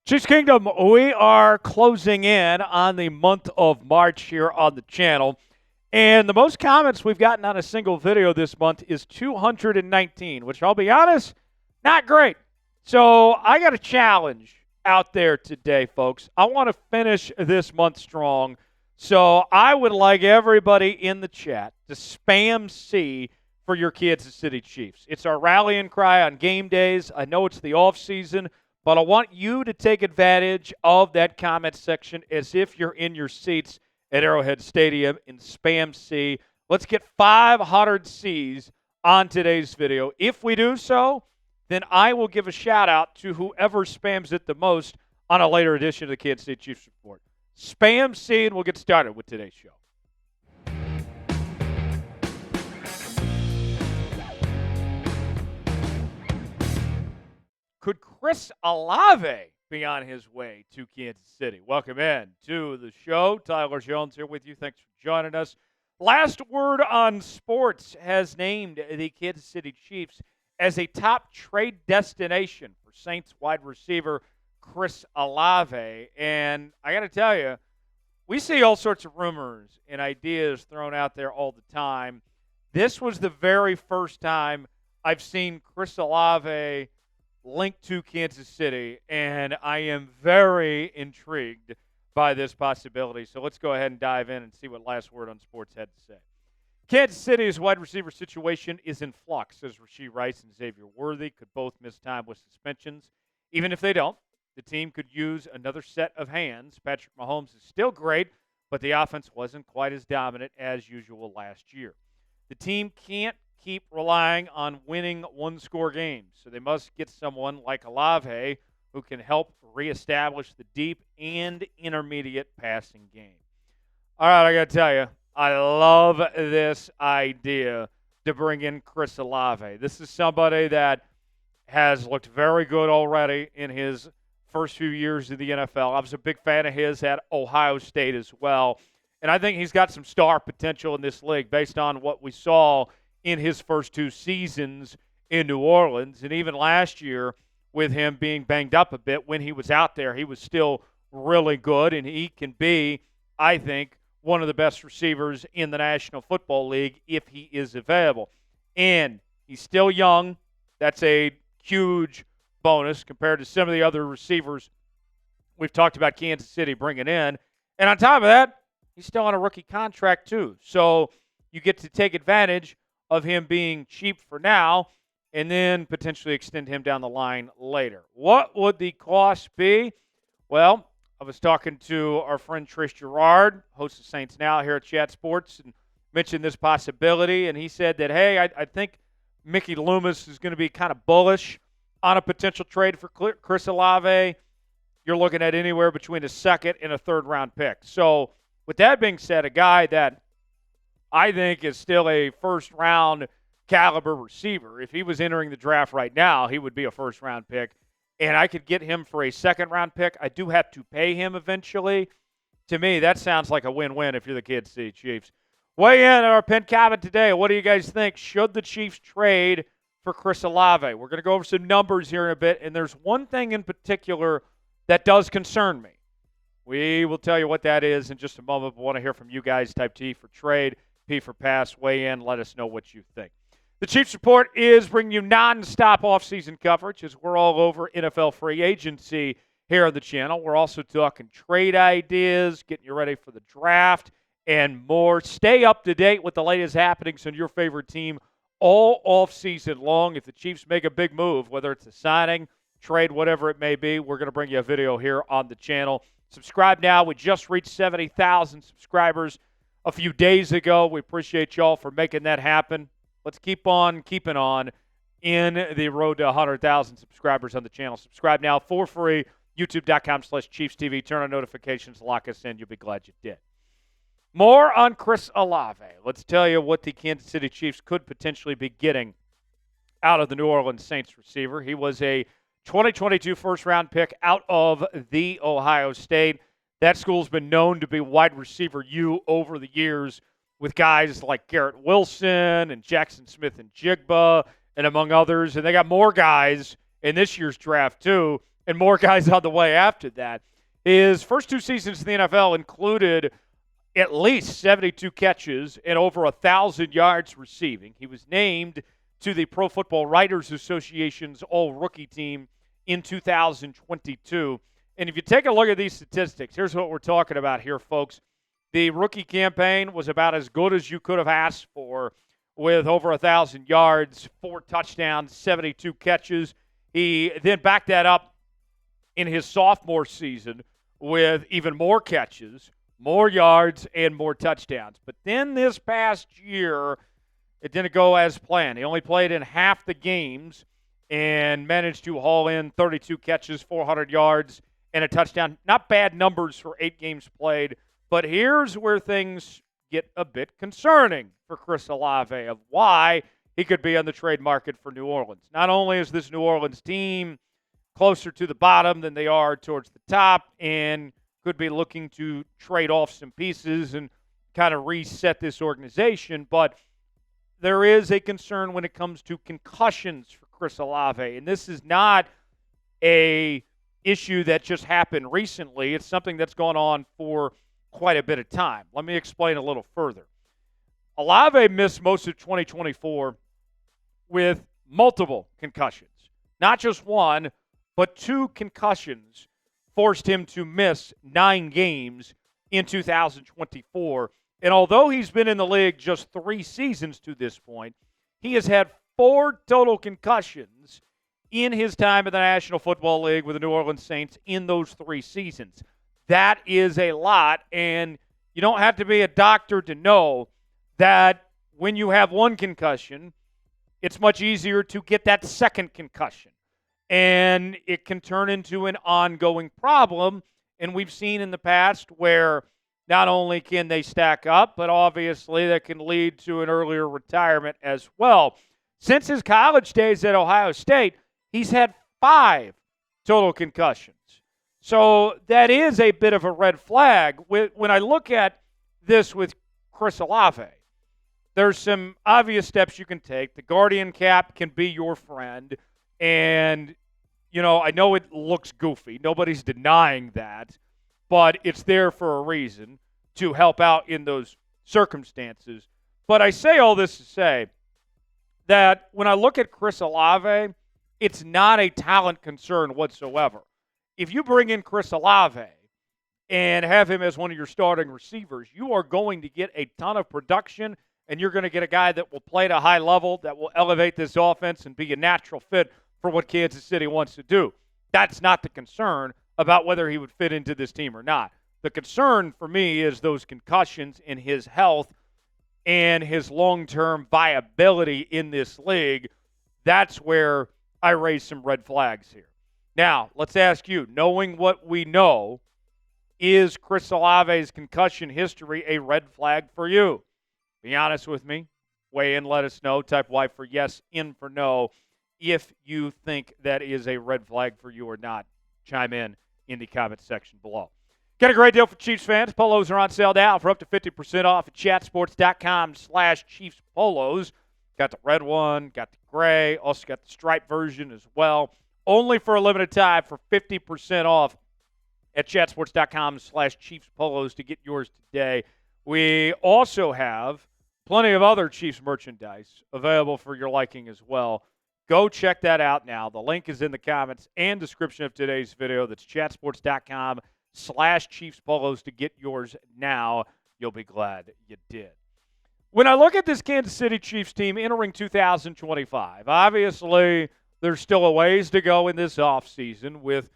Chiefs Kingdom, we are closing in on the month of March here on the channel. And the most comments we've gotten on a single video this month is 219, which I'll be honest, not great. So I got a challenge out there today, folks. I want to finish this month strong. So I would like everybody in the chat to spam C for your Kansas City Chiefs. It's our rallying cry on game days. I know it's the offseason, but I want you to take advantage of that comment section as if you're in your seats at Arrowhead Stadium in spam C. Let's get 500 C's on today's video. If we do so, then I will give a shout-out to whoever spams it the most on a later edition of the Kansas City Chiefs Report. Spam C, and we'll get started with today's show. Could Chris Olave be on his way to Kansas City? Welcome in to the show. Tyler Jones here with you. Thanks for joining us. Last Word on Sports has named the Kansas City Chiefs as a top trade destination for Saints wide receiver Chris Olave. And I got to tell you, we see all sorts of rumors and ideas thrown out there all the time. This was the very first time I've seen Chris Olave linked to Kansas City, and I am very intrigued by this possibility. So let's go ahead and dive in and see what Last Word on Sports had to say. Kansas City's wide receiver situation is in flux, as Rashee Rice and Xavier could both miss time with suspensions. Even if they don't, the team could use another set of hands. Patrick Mahomes is still great, but the offense wasn't quite as dominant as usual last year. The team can't keep relying on winning one-score games, so they must get someone like Olave who can help reestablish the deep and intermediate passing game. All right, I got to tell you, I love this idea to bring in Chris Olave. This is somebody that has looked very good already in his first few years of the NFL. I was a big fan of his at Ohio State as well, and I think he's got some star potential in this league based on what we saw in his first two seasons in New Orleans. And even last year, with him being banged up a bit, when he was out there, he was still really good, and he can be, I think, one of the best receivers in the National Football League if he is available. And he's still young. That's a huge bonus compared to some of the other receivers we've talked about Kansas City bringing in. And on top of that, he's still on a rookie contract too. So you get to take advantage of him being cheap for now and then potentially extend him down the line later. What would the cost be? Well, I was talking to our friend Trish Gerard, host of Saints Now here at Chat Sports, and mentioned this possibility, and he said that, hey, I think Mickey Loomis is going to be kind of bullish on a potential trade for Chris Olave. You're looking at anywhere between a second and a third-round pick. So with that being said, a guy that I think is still a first-round caliber receiver. If he was entering the draft right now, he would be a first-round pick, and I could get him for a second-round pick. I do have to pay him eventually. To me, that sounds like a win-win if you're the Kansas City Chiefs. Weigh in on our pinned comment today. What do you guys think? Should the Chiefs trade for Chris Olave? We're going to go over some numbers here in a bit, and there's one thing in particular that does concern me. We will tell you what that is in just a moment, but I want to hear from you guys. Type T for trade, P for pass. Weigh in. Let us know what you think. The Chiefs Report is bringing you non-stop offseason coverage as we're all over NFL free agency here on the channel. We're also talking trade ideas, getting you ready for the draft, and more. Stay up to date with the latest happenings on your favorite team all offseason long. If the Chiefs make a big move, whether it's a signing, trade, whatever it may be, we're going to bring you a video here on the channel. Subscribe now. We just reached 70,000 subscribers a few days ago. We appreciate y'all for making that happen. Let's keep on keeping on in the road to 100,000 subscribers on the channel. Subscribe now for free, youtube.com/ChiefsTV. Turn on notifications. Lock us in. You'll be glad you did. More on Chris Olave. Let's tell you what the Kansas City Chiefs could potentially be getting out of the New Orleans Saints receiver. He was a 2022 first-round pick out of the Ohio State. That school's been known to be wide receiver U over the years with guys like Garrett Wilson and Jackson Smith and Jigba and among others. And they got more guys in this year's draft, too, and more guys on the way after that. His first 2 seasons in the NFL included at least 72 catches and over 1,000 yards receiving. He was named to the Pro Football Writers Association's All-Rookie team in 2022. And if you take a look at these statistics, here's what we're talking about here, folks. The rookie campaign was about as good as you could have asked for, with over 1,000 yards, 4 touchdowns, 72 catches. He then backed that up in his sophomore season with even more catches, more yards, and more touchdowns. But then this past year, it didn't go as planned. He only played in half the games and managed to haul in 32 catches, 400 yards, and a touchdown. Not bad numbers for 8 games played, but here's where things get a bit concerning for Chris Olave of why he could be on the trade market for New Orleans. Not only is this New Orleans team closer to the bottom than they are towards the top and could be looking to trade off some pieces and kind of reset this organization, but there is a concern when it comes to concussions for Chris Olave. And this is not a issue that just happened recently. It's something that's gone on for quite a bit of time. Let me explain a little further. Olave missed most of 2024 with multiple concussions. Not just one, but 2 concussions forced him to miss 9 games in 2024. And although he's been in the league just 3 seasons to this point, he has had 4 total concussions in his time in the National Football League with the New Orleans Saints in those 3 seasons. That is a lot, and you don't have to be a doctor to know that when you have 1 concussion, it's much easier to get that second concussion. And it can turn into an ongoing problem. And we've seen in the past where not only can they stack up, but obviously that can lead to an earlier retirement as well. Since his college days at Ohio State, he's had 5 total concussions. So that is a bit of a red flag. When I look at this with Chris Olave, there's some obvious steps you can take. The guardian cap can be your friend. And, you know, I know it looks goofy. Nobody's denying that. But it's there for a reason, to help out in those circumstances. But I say all this to say that when I look at Chris Olave, it's not a talent concern whatsoever. If you bring in Chris Olave and have him as one of your starting receivers, you are going to get a ton of production, and you're going to get a guy that will play at a high level, that will elevate this offense and be a natural fit for what Kansas City wants to do. That's not the concern about whether he would fit into this team or not. The concern for me is those concussions in his health and his long-term viability in this league. That's where I raise some red flags here. Now, let's ask you, knowing what we know, is Chris Olave's concussion history a red flag for you? Be honest with me. Weigh in, let us know. Type Y for yes, in for no, if you think that is a red flag for you or not. Chime in the comment section below. Got a great deal for Chiefs fans. Polos are on sale now for up to 50% off at chatsports.com/Chiefs Polos. Got the red one, got the gray, also got the striped version as well. Only for a limited time for 50% off at chatsports.com/Chiefs Polos to get yours today. We also have plenty of other Chiefs merchandise available for your liking as well. Go check that out now. The link is in the comments and description of today's video. That's chatsports.com/Chiefs Polos to get yours now. You'll be glad you did. When I look at this Kansas City Chiefs team entering 2025, obviously there's still a ways to go in this offseason with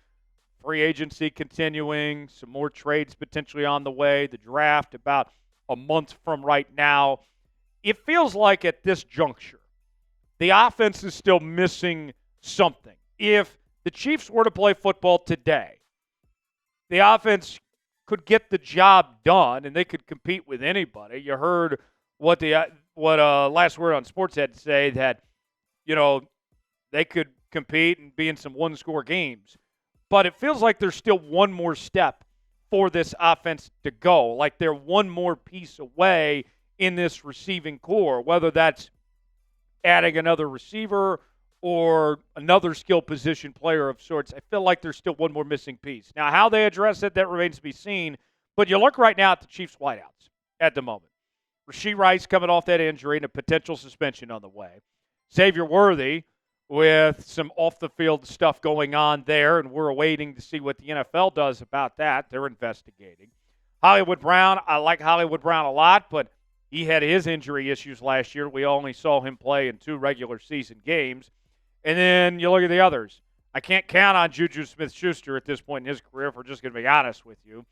free agency continuing, some more trades potentially on the way, the draft about a month from right now. It feels like at this juncture, the offense is still missing something. If the Chiefs were to play football today, the offense could get the job done, and they could compete with anybody. You heard what Last Word on Sports had to say, that, you know, they could compete and be in some one-score games. But it feels like there's still one more step for this offense to go, like they're one more piece away in this receiving core, whether that's adding another receiver or another skill position player of sorts. I feel like there's still one more missing piece. Now, how they address it, that remains to be seen. But you look right now at the Chiefs' wideouts at the moment. Rashee Rice coming off that injury and a potential suspension on the way. Xavier Worthy with some off-the-field stuff going on there, and we're awaiting to see what the NFL does about that. They're investigating. Hollywood Brown, I like Hollywood Brown a lot, but he had his injury issues last year. We only saw him play in 2 regular season games. And then you look at the others. I can't count on Juju Smith-Schuster at this point in his career, if we're just going to be honest with you.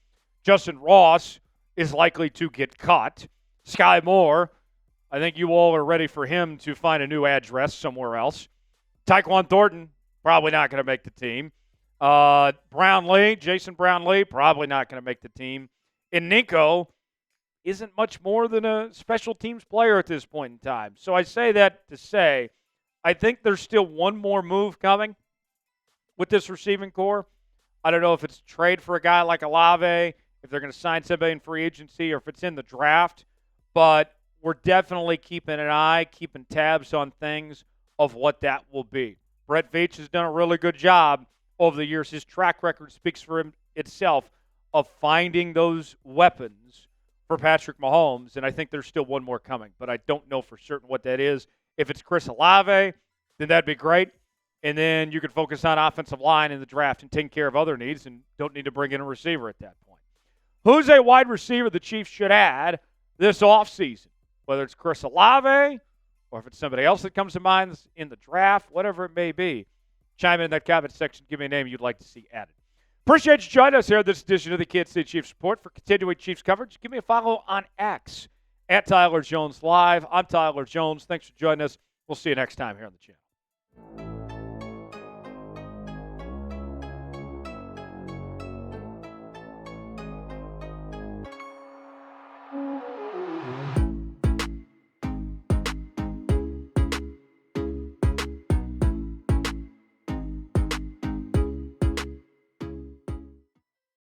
Justin Ross is likely to get cut. Sky Moore, I think you all are ready for him to find a new address somewhere else. Tyquan Thornton, probably not going to make the team. Jason Brownlee, probably not going to make the team. And Nico isn't much more than a special teams player at this point in time. So I say that to say I think there's still one more move coming with this receiving core. I don't know if it's a trade for a guy like Olave, if they're going to sign somebody in free agency, or if it's in the draft. But we're definitely keeping an eye, keeping tabs on things of what that will be. Brett Veach has done a really good job over the years. His track record speaks for itself of finding those weapons for Patrick Mahomes, and I think there's still one more coming, but I don't know for certain what that is. If it's Chris Olave, then that'd be great, and then you could focus on offensive line in the draft and taking care of other needs and don't need to bring in a receiver at that point. Who's a wide receiver the Chiefs should add this offseason? Whether it's Chris Olave or if it's somebody else that comes to mind in the draft, whatever it may be, chime in that comment section. Give me a name you'd like to see added. Appreciate you joining us here on this edition of the Kansas City Chiefs Report. For continuing Chiefs coverage, give me a follow on X at Tyler Jones Live. I'm Tyler Jones. Thanks for joining us. We'll see you next time here on the channel.